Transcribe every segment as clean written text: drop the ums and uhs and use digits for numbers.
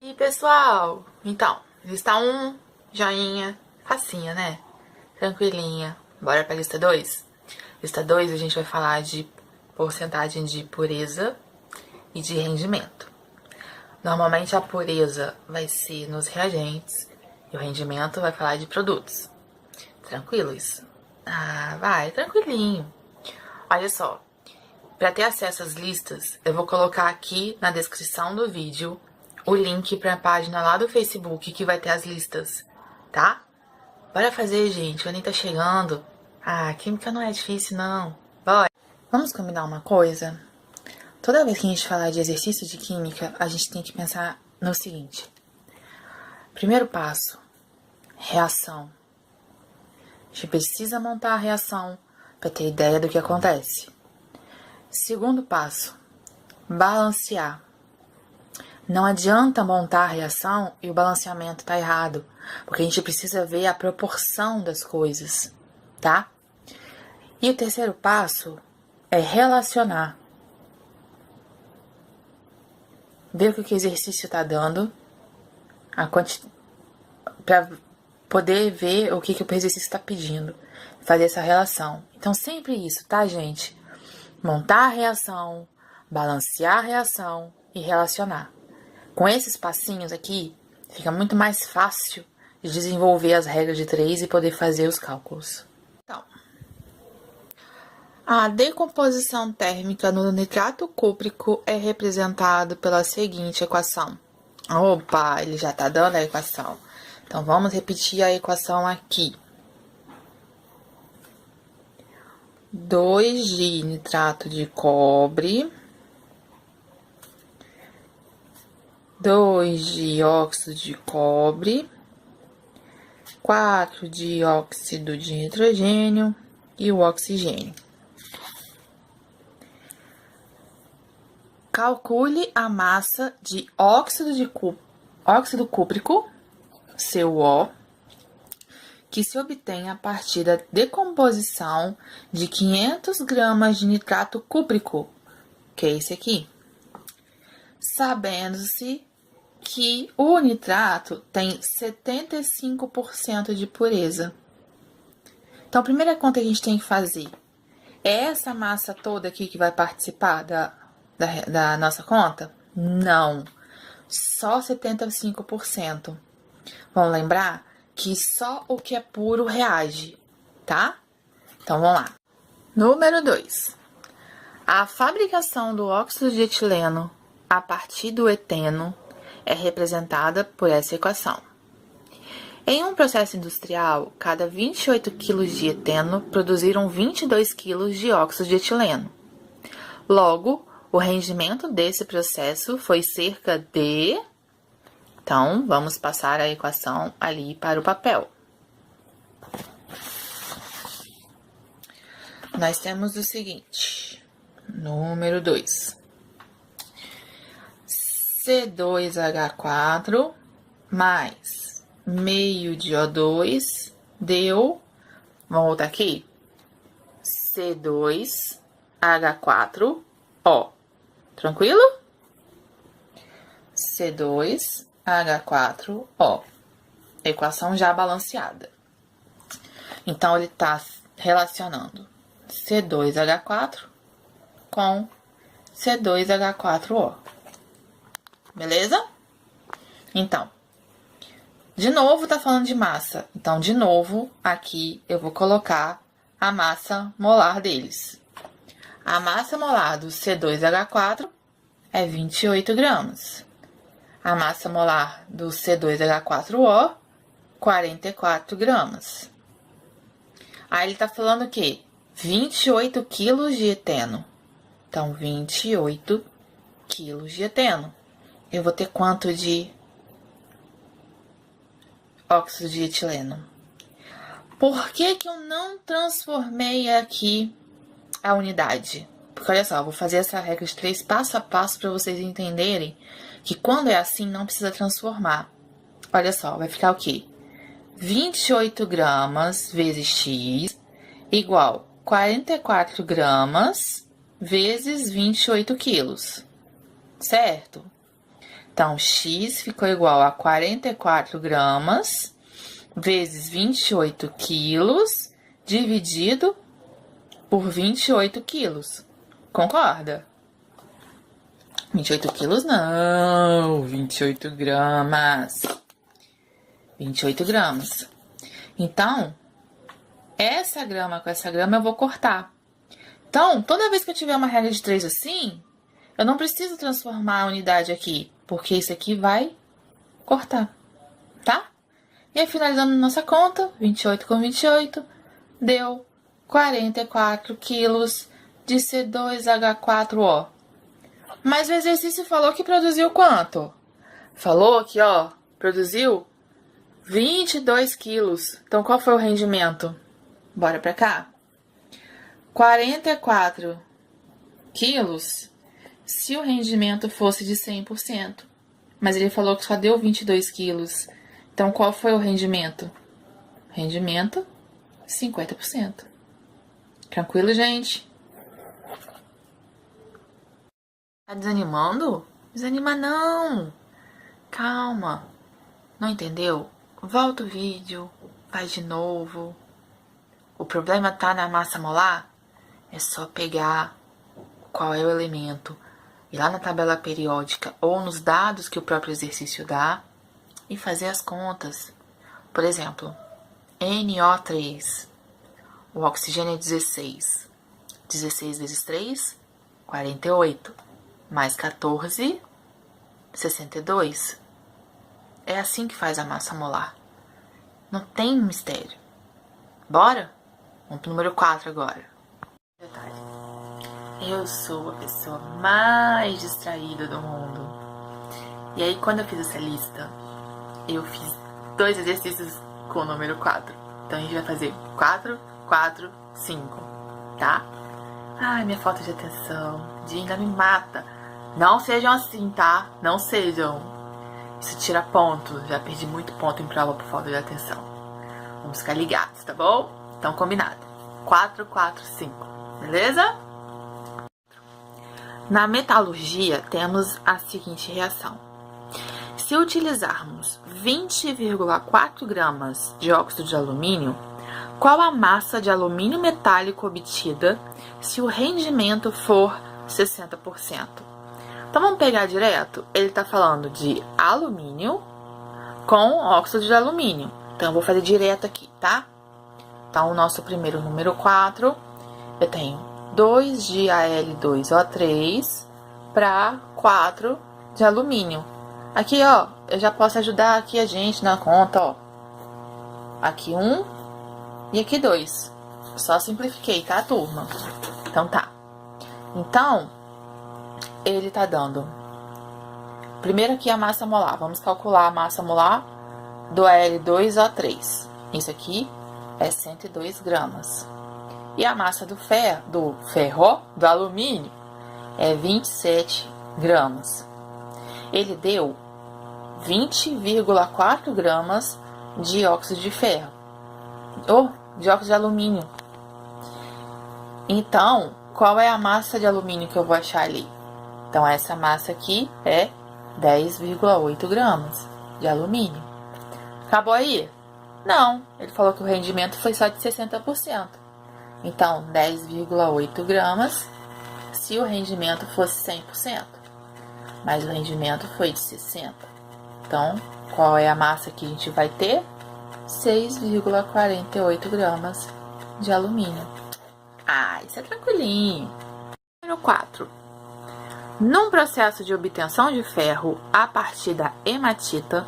E pessoal, então, lista 1, joinha, facinha, né? Tranquilinha. Bora pra lista 2? Lista 2 a gente vai falar de porcentagem de pureza e de rendimento. Normalmente a pureza vai ser nos reagentes e o rendimento vai falar de produtos. Tranquilo isso? Ah, vai, tranquilinho. Olha só, para ter acesso às listas, eu vou colocar aqui na descrição do vídeo o link para a página lá do Facebook que vai ter as listas, tá? Bora fazer, gente, o Enem tá chegando. Ah, química não é difícil, não. Bora. Vamos combinar uma coisa? Toda vez que a gente falar de exercício de química, a gente tem que pensar no seguinte. Primeiro passo, reação. A gente precisa montar a reação para ter ideia do que acontece. Segundo passo, balancear. Não adianta montar a reação e o balanceamento tá errado, porque a gente precisa ver a proporção das coisas, tá? E o terceiro passo é relacionar. Ver o que o exercício tá dando, para poder ver o que o exercício está pedindo, fazer essa relação. Então sempre isso, tá, gente? Montar a reação, balancear a reação e relacionar. Com esses passinhos aqui, fica muito mais fácil de desenvolver as regras de 3 e poder fazer os cálculos. Então, a decomposição térmica no nitrato cúprico é representada pela seguinte equação. Opa, ele já tá dando a equação. Então, vamos repetir a equação aqui. 2 de nitrato de cobre, 2 de óxido de cobre, 4 de óxido de nitrogênio e o oxigênio. Calcule a massa de óxido cúprico, CO, que se obtém a partir da decomposição de 500 gramas de nitrato cúprico, que é esse aqui. Sabendo-se que o nitrato tem 75% de pureza. Então, a primeira conta que a gente tem que fazer é essa massa toda aqui que vai participar da nossa conta? Não, só 75%. Vamos lembrar que só o que é puro reage, tá? Então, vamos lá. Número 2. A fabricação do óxido de etileno a partir do eteno é representada por essa equação. Em um processo industrial, cada 28 kg de eteno produziram 22 kg de óxido de etileno. Logo, o rendimento desse processo foi cerca de... Então, vamos passar a equação ali para o papel. Nós temos o seguinte, número 2. C2H4 mais meio de O2 deu, vamos voltar aqui, C2H4O. Tranquilo? C2H4O. Equação já balanceada. Então, ele está relacionando C2H4 com C2H4O. Beleza? Então, de novo tá falando de massa. Então, de novo, aqui eu vou colocar a massa molar deles. A massa molar do C2H4 é 28 gramas. A massa molar do C2H4O, 44 gramas. Aí ele tá falando o quê? 28 quilos de eteno. Então, 28 quilos de eteno. Eu vou ter quanto de óxido de etileno? Por que que eu não transformei aqui a unidade? Porque olha só, eu vou fazer essa regra de 3 passo a passo para vocês entenderem que quando é assim não precisa transformar. Olha só, vai ficar o quê? 28 gramas vezes X igual 44 gramas vezes 28 quilos, certo? Então, X ficou igual a 44 gramas vezes 28 quilos dividido por 28 quilos. Concorda? 28 quilos não, 28 gramas. 28 gramas. Então, essa grama com essa grama eu vou cortar. Então, toda vez que eu tiver uma regra de 3 assim, eu não preciso transformar a unidade aqui, porque isso aqui vai cortar, tá? E aí, finalizando nossa conta, 28 com 28, deu 44 quilos de C2H4O. Mas o exercício falou que produziu quanto? Falou que, ó, produziu 22 quilos. Então, qual foi o rendimento? Bora pra cá. 44 quilos se o rendimento fosse de 100%. Mas ele falou que só deu 22 quilos. Então, qual foi o rendimento? Rendimento, 50%. Tranquilo, gente? Tá desanimando? Desanima não. Calma. Não entendeu? Volta o vídeo, faz de novo. O problema tá na massa molar? É só pegar qual é o elemento, ir lá na tabela periódica ou nos dados que o próprio exercício dá e fazer as contas. Por exemplo, NO3, o oxigênio é 16. 16 vezes 3, 48. Mais 14, 62. É assim que faz a massa molar. Não tem mistério. Bora? Vamos pro número 4 agora. Detalhe. Eu sou a pessoa mais distraída do mundo. E aí, quando eu fiz essa lista, eu fiz 2 exercícios com o número 4. Então, a gente vai fazer 4, 4, 5, tá? Ai, minha falta de atenção. Ainda me mata. Não sejam assim, tá? Não sejam. Isso tira ponto. Já perdi muito ponto em prova por falta de atenção. Vamos ficar ligados, tá bom? Então, combinado. 4, 4, 5. Beleza? Na metalurgia, temos a seguinte reação. Se utilizarmos 20,4 gramas de óxido de alumínio, qual a massa de alumínio metálico obtida se o rendimento for 60%? Então, vamos pegar direto. Ele está falando de alumínio com óxido de alumínio. Então, eu vou fazer direto aqui, tá? Então, o nosso primeiro número 4, eu tenho 2 de Al2O3 para 4 de alumínio. Aqui, ó, eu já posso ajudar aqui a gente na conta, ó. Aqui 1 e aqui 2. Só simplifiquei, tá, turma? Então, tá. Então, ele tá dando... Primeiro aqui a massa molar. Vamos calcular a massa molar do Al2O3. Isso aqui é 102 gramas. E a massa do do alumínio, é 27 gramas. Ele deu 20,4 gramas de óxido de ferro. Ou de óxido de alumínio. Então, qual é a massa de alumínio que eu vou achar ali? Então, essa massa aqui é 10,8 gramas de alumínio. Acabou aí? Não, ele falou que o rendimento foi só de 60%. Então, 10,8 gramas se o rendimento fosse 100%. Mas o rendimento foi de 60%. Então, qual é a massa que a gente vai ter? 6,48 gramas de alumínio. Ah, isso é tranquilinho. Número 4. Num processo de obtenção de ferro a partir da hematita,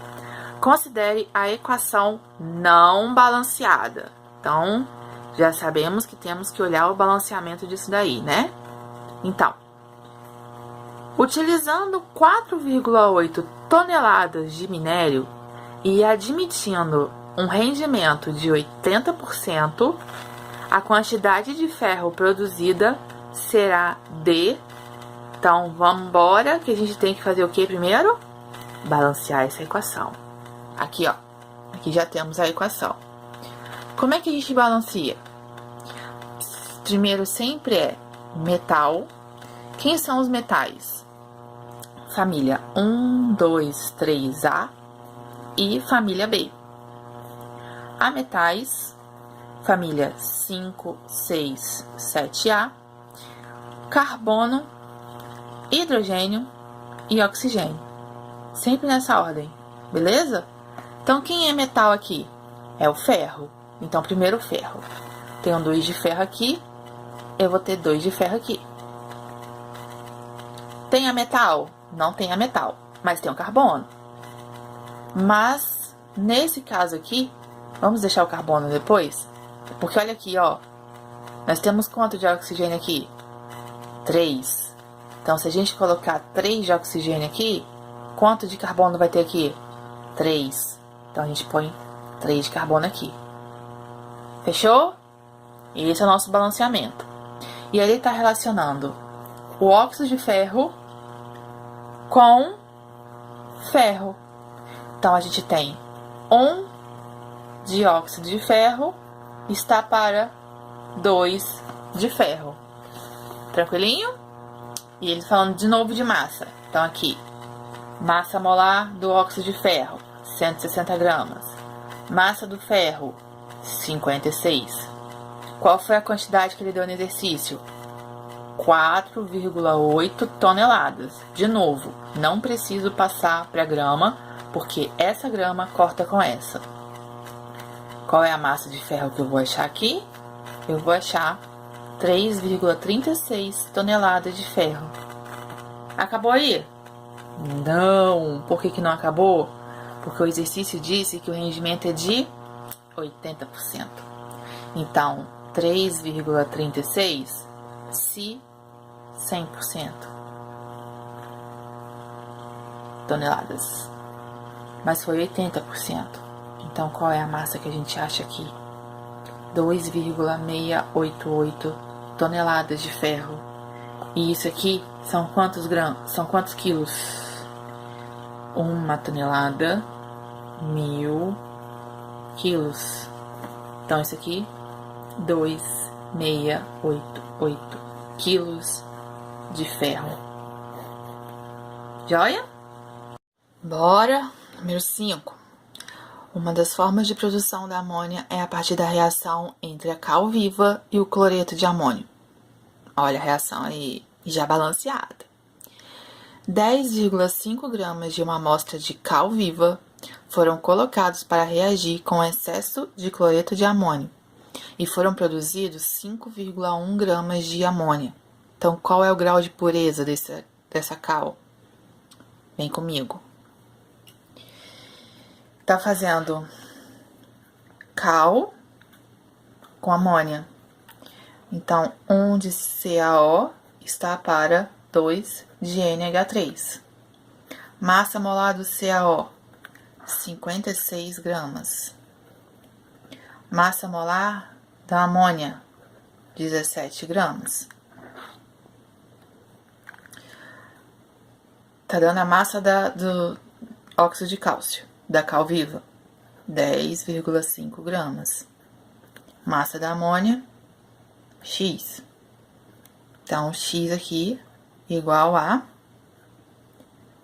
considere a equação não balanceada. Então, já sabemos que temos que olhar o balanceamento disso daí, né? Então, utilizando 4,8 toneladas de minério e admitindo um rendimento de 80%, a quantidade de ferro produzida será de... Então, vamos embora, que a gente tem que fazer o que primeiro? Balancear essa equação. Aqui, ó. Aqui já temos a equação. Como é que a gente balanceia? Primeiro sempre é metal. Quem são os metais? família 1, 2, 3A e família B. Ametais, família 5, 6, 7A, carbono, hidrogênio e oxigênio. Sempre nessa ordem, beleza? Então, quem é metal aqui? É o ferro. Então, primeiro o ferro. Tenho 2 de ferro aqui, eu vou ter 2 de ferro aqui. Tem a metal? Não tem a metal, mas tem o carbono. Mas, nesse caso aqui, vamos deixar o carbono depois? Porque olha aqui, ó. Nós temos quanto de oxigênio aqui? 3. Então, se a gente colocar 3 de oxigênio aqui, quanto de carbono vai ter aqui? 3. Então, a gente põe 3 de carbono aqui. Fechou? Esse é o nosso balanceamento. E aí ele está relacionando o óxido de ferro com ferro. Então, a gente tem 1 dióxido de ferro está para 2 de ferro. Tranquilinho? E ele falando de novo de massa. Então, aqui, massa molar do óxido de ferro, 160 gramas. Massa do ferro, 56. Qual foi a quantidade que ele deu no exercício? 4,8 toneladas. De novo, não preciso passar para grama, porque essa grama corta com essa. Qual é a massa de ferro que eu vou achar aqui? Eu vou achar 3,36 toneladas de ferro. Acabou aí? Não. Por que não acabou? Porque o exercício disse que o rendimento é de 80%. Então, 3,36 se 100% toneladas. Mas foi 80%. Então, qual é a massa que a gente acha aqui? 2,688 toneladas de ferro. E isso aqui são quantos gramas? São quantos quilos? 1 tonelada, 1000 quilos. Então, isso aqui, 2,688 quilos de ferro. Joia? Bora! Número 5. Uma das formas de produção da amônia é a partir da reação entre a cal viva e o cloreto de amônio. Olha a reação aí, já balanceada. 10,5 gramas de uma amostra de cal viva foram colocados para reagir com excesso de cloreto de amônio e foram produzidos 5,1 gramas de amônia. Então, qual é o grau de pureza dessa cal? Vem comigo. Tá fazendo cal com amônia. Então, 1 de CaO está para 2 de NH3. Massa molar do CaO, 56 gramas. Massa molar da amônia, 17 gramas. Tá dando a massa do óxido de cálcio, da cal viva, 10,5 gramas. Massa da amônia, X. Então, X aqui igual a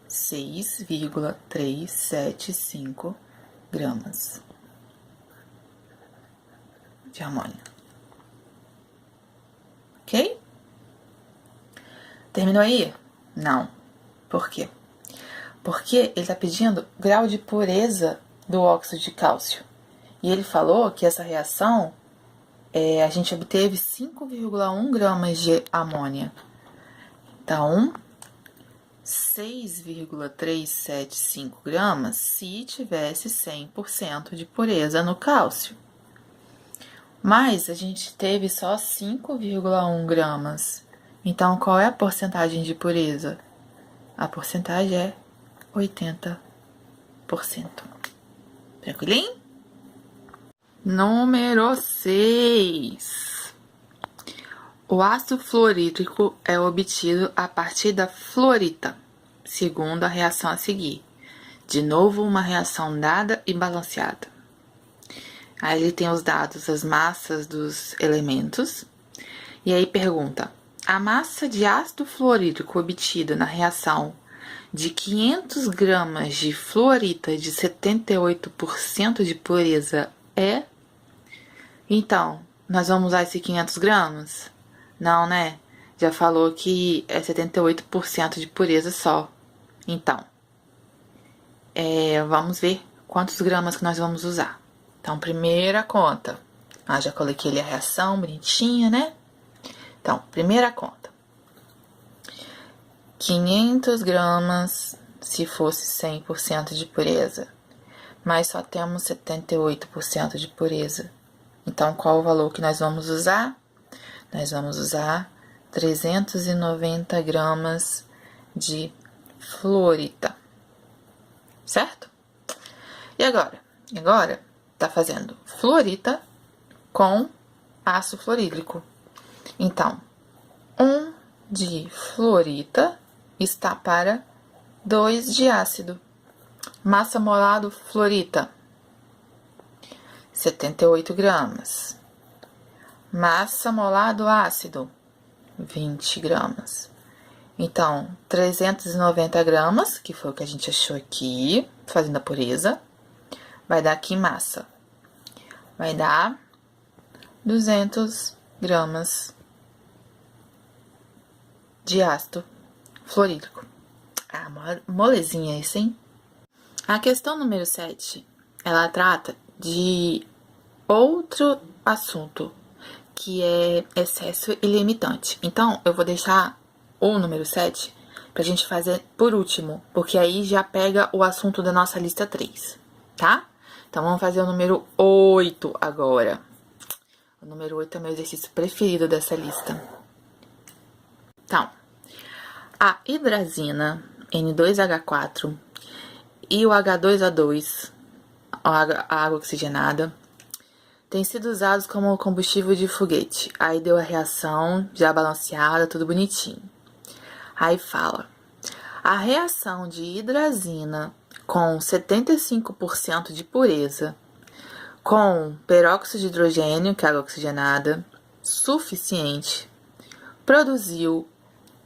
6,375 gramas de amônia. Ok? Terminou aí? Não. Por quê? Porque ele está pedindo grau de pureza do óxido de cálcio. E ele falou que essa reação, a gente obteve 5,1 gramas de amônia. Então, 6,375 gramas se tivesse 100% de pureza no cálcio. Mas a gente teve só 5,1 gramas. Então, qual é a porcentagem de pureza? A porcentagem é 80%. Tranquilinho? Número 6. O ácido fluorídrico é obtido a partir da fluorita, segundo a reação a seguir. De novo, uma reação dada e balanceada. Aí ele tem os dados, as massas dos elementos. E aí pergunta: a massa de ácido fluorídrico obtida na reação de 500 gramas de fluorita de 78% de pureza é? Então, nós vamos usar esse 500 gramas? Não, né? Já falou que é 78% de pureza só. Então, vamos ver quantos gramas que nós vamos usar. Então, primeira conta. Já coloquei ali a reação bonitinha, né? Então, primeira conta. 500 gramas se fosse 100% de pureza, mas só temos 78% de pureza. Então, qual o valor que nós vamos usar? Nós vamos usar 390 gramas de fluorita, certo? E agora? Agora, tá fazendo fluorita com ácido fluorídrico. Então, 1 de fluorita está para 2 de ácido. Massa molar do fluorita, 78 gramas. Massa molar do ácido, 20 gramas. Então, 390 gramas, que foi o que a gente achou aqui, fazendo a pureza, vai dar aqui massa. Vai dar 200 gramas de ácido fluorídrico. Molezinha isso, hein? A questão número 7, ela trata de outro assunto, que é excesso ilimitante. Então, eu vou deixar o número 7 pra gente fazer por último, porque aí já pega o assunto da nossa lista 3, tá? Então, vamos fazer o número 8 agora. O número 8 é o meu exercício preferido dessa lista. Então, a hidrazina N2H4 e o H2O2, a água oxigenada, têm sido usados como combustível de foguete. Aí deu a reação já balanceada, tudo bonitinho. Aí fala, a reação de hidrazina com 75% de pureza com peróxido de hidrogênio, que é água oxigenada, suficiente, produziu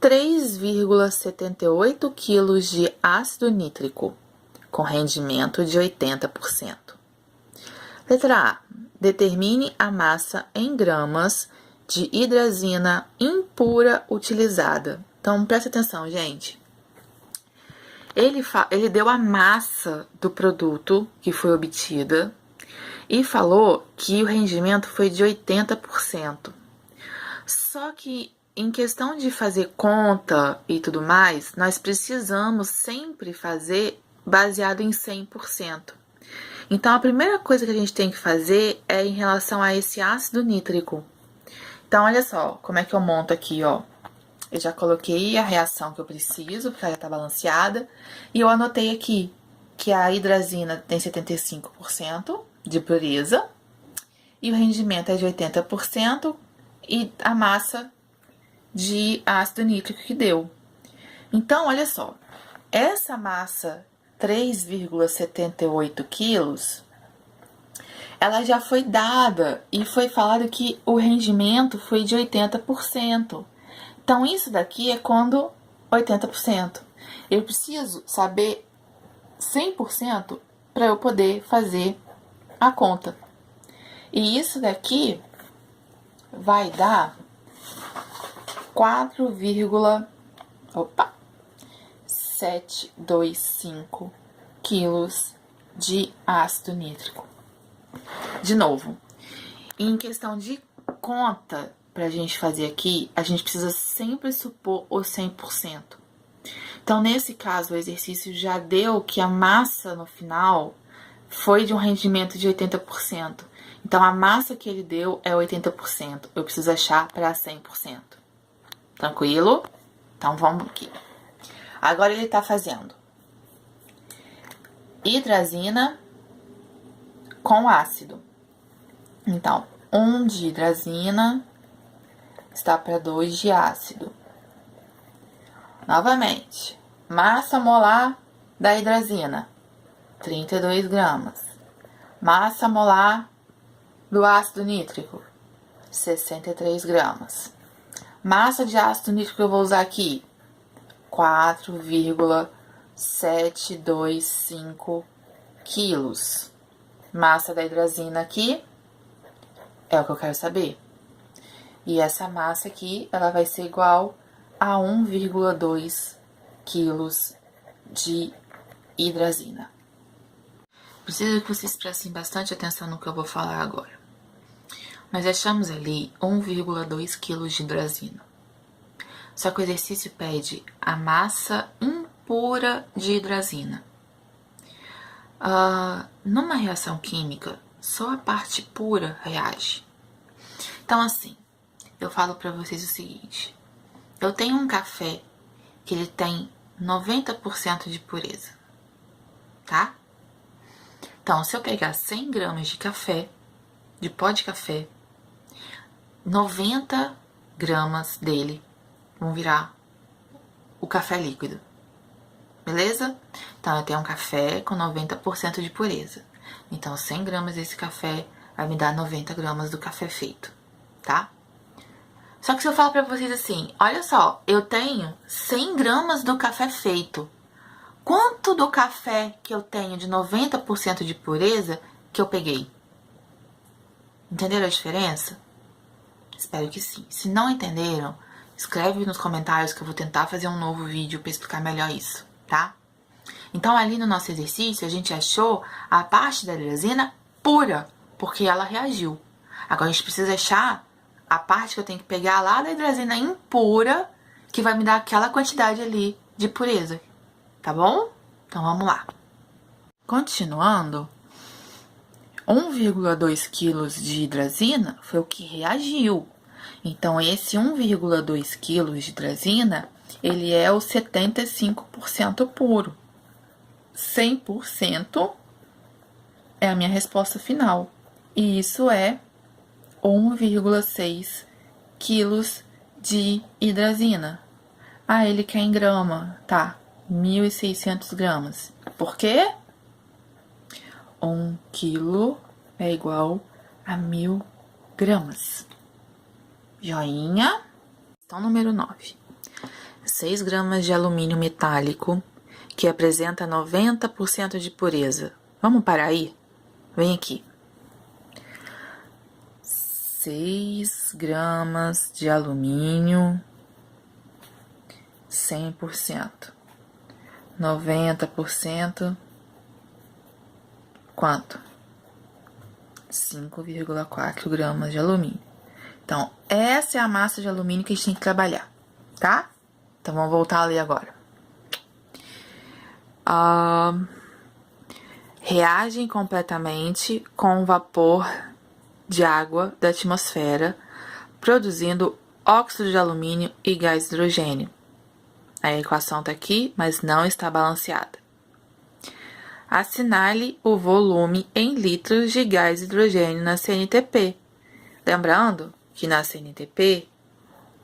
3,78 kg de ácido nítrico, com rendimento de 80%. Letra A. Determine a massa em gramas de hidrazina impura utilizada. Então, presta atenção, gente. Ele deu a massa do produto que foi obtida e falou que o rendimento foi de 80%. Só que em questão de fazer conta e tudo mais, nós precisamos sempre fazer baseado em 100%. Então, a primeira coisa que a gente tem que fazer é em relação a esse ácido nítrico. Então, olha só como é que eu monto aqui, ó. Eu já coloquei a reação que eu preciso, porque ela já tá balanceada. E eu anotei aqui que a hidrazina tem 75% de pureza. E o rendimento é de 80%. E a massa de ácido nítrico que deu. Então, olha só. Essa massa 3,78 quilos, ela já foi dada e foi falado que o rendimento foi de 80%. Então, isso daqui é quando 80%. Eu preciso saber 100% para eu poder fazer a conta. E isso daqui vai dar 4,725 quilos de ácido nítrico. De novo, em questão de conta, pra gente fazer aqui, a gente precisa sempre supor o 100%. Então, nesse caso, o exercício já deu que a massa no final foi de um rendimento de 80%. Então, a massa que ele deu é 80%. Eu preciso achar para 100%. Tranquilo? Então, vamos aqui. Agora, ele tá fazendo hidrazina com ácido. Então, 1 de hidrazina está para 2 de ácido. Novamente, massa molar da hidrazina, 32 gramas. Massa molar do ácido nítrico, 63 gramas. Massa de ácido nítrico que eu vou usar aqui, 4,725 quilos. Massa da hidrazina aqui é o que eu quero saber. E essa massa aqui, ela vai ser igual a 1,2 quilos de hidrazina. Preciso que vocês prestem bastante atenção no que eu vou falar agora. Nós achamos ali 1,2 quilos de hidrazina. Só que o exercício pede a massa impura de hidrazina. Numa reação química, só a parte pura reage. Então, assim, eu falo pra vocês o seguinte. Eu tenho um café que ele tem 90% de pureza, tá? Então, se eu pegar 100 gramas de café, de pó de café, 90 gramas dele vão virar o café líquido. Beleza? Então, eu tenho um café com 90% de pureza. Então, 100 gramas desse café vai me dar 90 gramas do café feito, tá? Só que se eu falo pra vocês assim, olha só, eu tenho 100 gramas do café feito. Quanto do café que eu tenho de 90% de pureza que eu peguei? Entenderam a diferença? Espero que sim. Se não entenderam, escreve nos comentários que eu vou tentar fazer um novo vídeo pra explicar melhor isso, tá? Então, ali no nosso exercício, a gente achou a parte da hidrazina pura, porque ela reagiu. Agora, a gente precisa achar a parte que eu tenho que pegar lá da hidrazina impura, que vai me dar aquela quantidade ali de pureza, tá bom? Então, vamos lá. Continuando, 1,2 quilos de hidrazina foi o que reagiu. Então, esse 1,2 quilos de hidrazina, ele é o 75% puro. 100% é a minha resposta final. E isso é 1,6 quilos de hidrazina. Ah, ele quer em grama, tá? 1.600 gramas. Por quê? 1 quilo é igual a 1.000 gramas. Joinha. Então, número 9. 6 gramas de alumínio metálico que apresenta 90% de pureza. Vamos parar aí? Vem aqui. 6 gramas de alumínio, 100%. 90%, quanto? 5,4 gramas de alumínio. Então, essa é a massa de alumínio que a gente tem que trabalhar, tá? Então, vamos voltar ali agora. Reagem completamente com o vapor de água da atmosfera, produzindo óxido de alumínio e gás de hidrogênio. A equação está aqui, mas não está balanceada. Assinale o volume em litros de gás de hidrogênio na CNTP. Lembrando que na CNTP,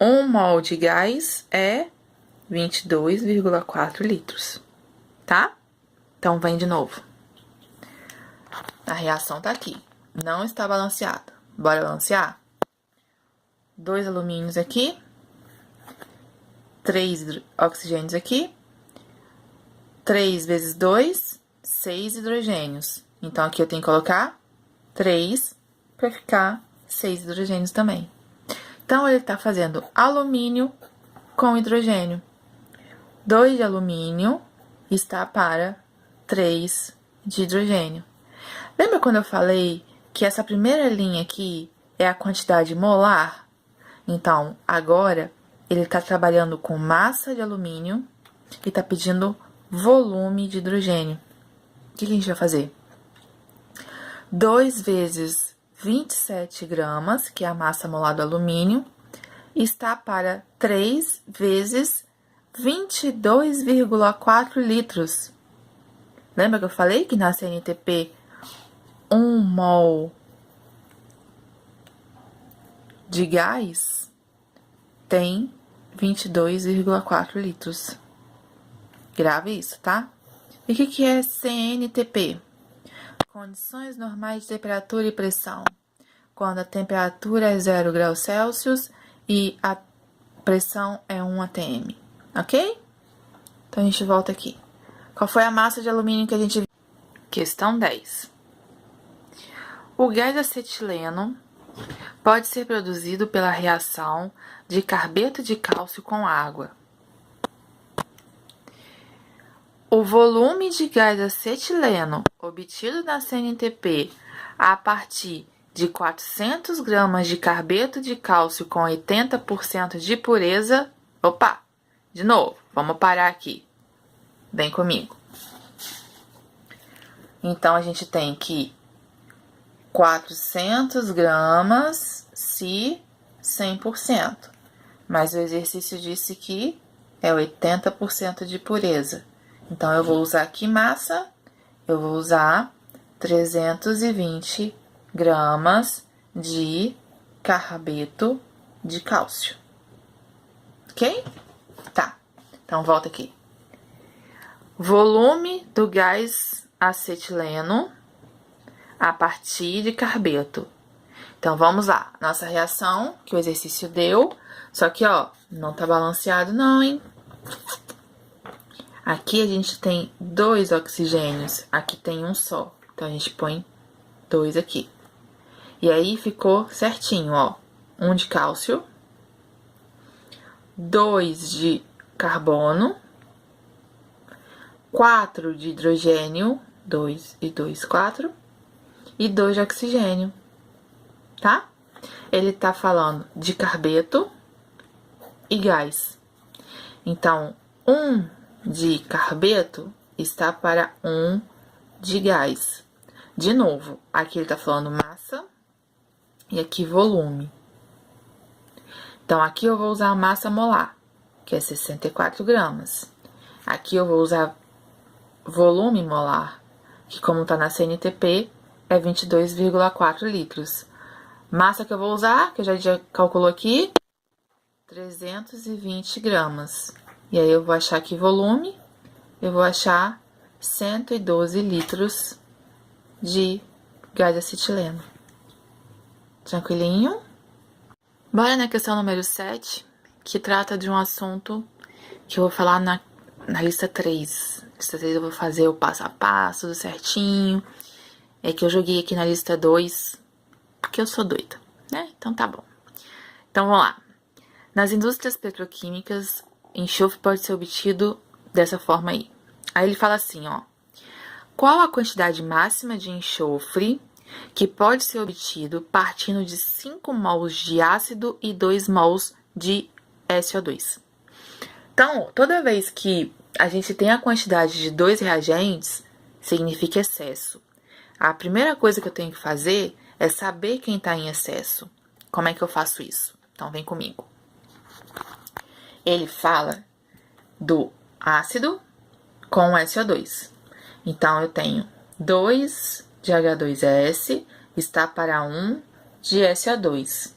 1 mol de gás é 22,4 litros, tá? Então, vem de novo. A reação tá aqui. Não está balanceada. Bora balancear? 2 alumínios aqui. 3 oxigênios aqui. 3 vezes 2, 6 hidrogênios. Então, aqui eu tenho que colocar 3 para ficar 6 hidrogênios também. Então, ele está fazendo alumínio com hidrogênio. 2 de alumínio está para 3 de hidrogênio. Lembra quando eu falei que essa primeira linha aqui é a quantidade molar? Então, agora, ele está trabalhando com massa de alumínio e está pedindo volume de hidrogênio. O que a gente vai fazer? 2 vezes 27 gramas, que é a massa molar do alumínio, está para 3 vezes 22,4 litros. Lembra que eu falei que na CNTP 1 mol de gás tem 22,4 litros. Grave isso, tá? E o que é CNTP? Condições normais de temperatura e pressão. Quando a temperatura é 0 graus Celsius e a pressão é 1 atm, ok? Então, a gente volta aqui. Qual foi a massa de alumínio que a gente viu? Questão 10. O gás acetileno pode ser produzido pela reação de carbeto de cálcio com água. O volume de gás acetileno obtido na CNTP a partir de 400 gramas de carbeto de cálcio com 80% de pureza... Opa! De novo, vamos parar aqui. Vem comigo. Então, a gente tem que 400 gramas se 100%. Mas o exercício disse que é 80% de pureza. Então, eu vou usar aqui massa, eu vou usar 320 gramas de carbeto de cálcio. Ok? Tá. Então, volta aqui. Volume do gás acetileno a partir de carbeto. Então, vamos lá. Nossa reação, que o exercício deu. Só que, ó, não tá balanceado não, hein? Aqui a gente tem 2 oxigênios. Aqui tem um só. Então, a gente põe 2 aqui. E aí, ficou certinho, ó. 1 de cálcio. 2 de carbono. 4 de hidrogênio. 2 e 2, 4. E 2 de oxigênio, tá? Ele tá falando de carbeto e gás. Então, 1 de carbeto está para 1 de gás. De novo, aqui ele tá falando massa e aqui volume. Então, aqui eu vou usar a massa molar, que é 64 gramas. Aqui eu vou usar volume molar, que como tá na CNTP, é 22,4 litros. Massa que eu vou usar, que eu já calculou aqui, 320 gramas. E aí, eu vou achar aqui volume, eu vou achar 112 litros de gás acetileno. Tranquilinho? Bora na questão número 7, que trata de um assunto que eu vou falar na lista 3. Lista 3 eu vou fazer o passo a passo, tudo certinho. É que eu joguei aqui na lista 2, porque eu sou doida, né? Então tá bom. Então vamos lá. Nas indústrias petroquímicas, enxofre pode ser obtido dessa forma aí. Aí ele fala assim, ó. Qual a quantidade máxima de enxofre que pode ser obtido partindo de 5 mols de ácido e 2 mols de SO2? Então, toda vez que a gente tem a quantidade de 2 reagentes, significa excesso. A primeira coisa que eu tenho que fazer é saber quem está em excesso. Como é que eu faço isso? Então, vem comigo. Ele fala do ácido com SO2. Então, eu tenho 2 de H2S está para 1 de SO2.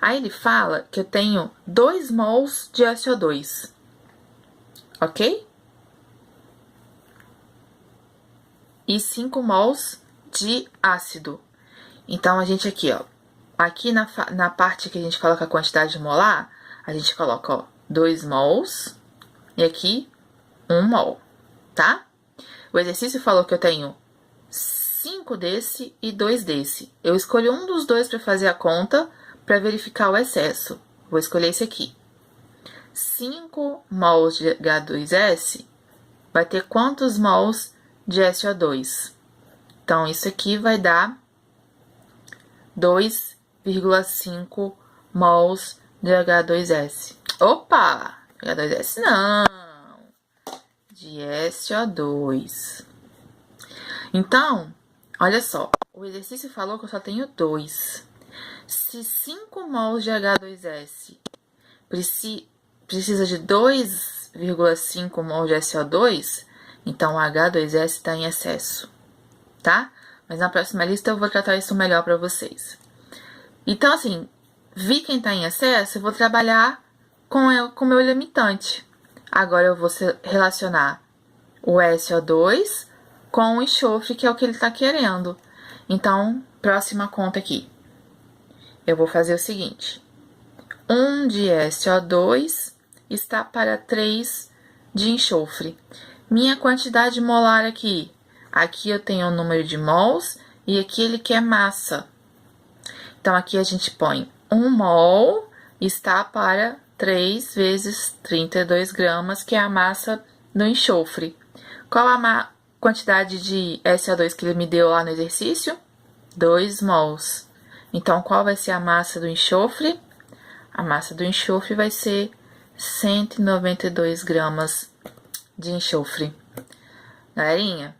Aí, ele fala que eu tenho 2 mols de SO2. Ok? E 5 mols de ácido. Então, a gente aqui, ó. Aqui na parte que a gente coloca a quantidade molar, a gente coloca, ó, 2 mols e aqui 1 mol, tá? O exercício falou que eu tenho 5 desse e 2 desse. Eu escolhi um dos dois para fazer a conta, para verificar o excesso. Vou escolher esse aqui. 5 mols de H2S vai ter quantos mols de SO2? Então, isso aqui vai dar 2,5 mols de H2S. Opa! H2S não! De SO2. Então, olha só. O exercício falou que eu só tenho 2. Se 5 mols de H2S precisa de 2,5 mols de SO2, então o H2S está em excesso, tá? Mas na próxima lista eu vou tratar isso melhor para vocês. Então, assim, vi quem está em excesso, eu vou trabalhar com o meu limitante. Agora eu vou relacionar o SO2 com o enxofre, que é o que ele está querendo. Então, próxima conta aqui. Eu vou fazer o seguinte. 1 de SO2 está para 3 de enxofre. Minha quantidade molar aqui. Aqui eu tenho o número de mols e aqui ele quer massa. Então, aqui a gente põe 1 mol está para 3 vezes 32 gramas, que é a massa do enxofre. Qual a quantidade de SO2 que ele me deu lá no exercício? 2 mols. Então, qual vai ser a massa do enxofre? A massa do enxofre vai ser 192 gramas de enxofre. Galerinha,